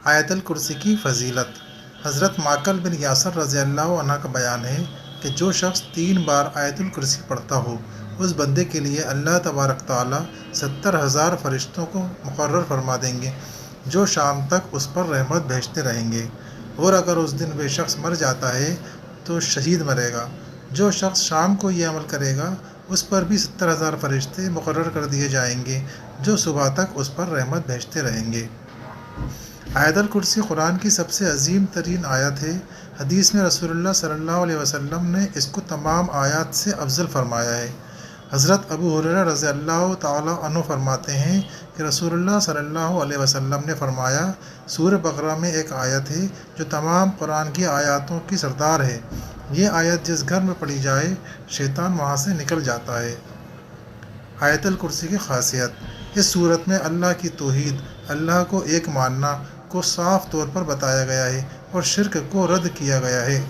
آیت الکرسی کی فضیلت۔ حضرت معقل بن یاسر رضی اللہ عنہ کا بیان ہے کہ جو شخص 3 بار آیت الکرسی پڑھتا ہو اس بندے کے لیے اللہ تبارک تعالیٰ 70,000 فرشتوں کو مقرر فرما دیں گے جو شام تک اس پر رحمت بھیجتے رہیں گے، اور اگر اس دن وہ شخص مر جاتا ہے تو شہید مرے گا۔ جو شخص شام کو یہ عمل کرے گا اس پر بھی 70,000 فرشتے مقرر کر دیے جائیں گے جو صبح تک اس پر رحمت بھیجتے رہیں گے۔ آیت الکرسی قرآن کی سب سے عظیم ترین آیت ہے۔ حدیث میں رسول اللہ صلی اللہ علیہ وسلم نے اس کو تمام آیات سے افضل فرمایا ہے۔ حضرت ابو ہریرہ رضی اللہ تعالیٰ عنہ فرماتے ہیں کہ رسول اللہ صلی اللہ علیہ وسلم نے فرمایا، سورہ بقرہ میں ایک آیت ہے جو تمام قرآن کی آیاتوں کی سردار ہے۔ یہ آیت جس گھر میں پڑھی جائے شیطان وہاں سے نکل جاتا ہے۔ آیت الکرسی کی خاصیت۔ اس صورت میں اللہ کی توحید، اللہ کو ایک ماننا کو صاف طور پر بتایا گیا ہے اور شرک کو رد کیا گیا ہے۔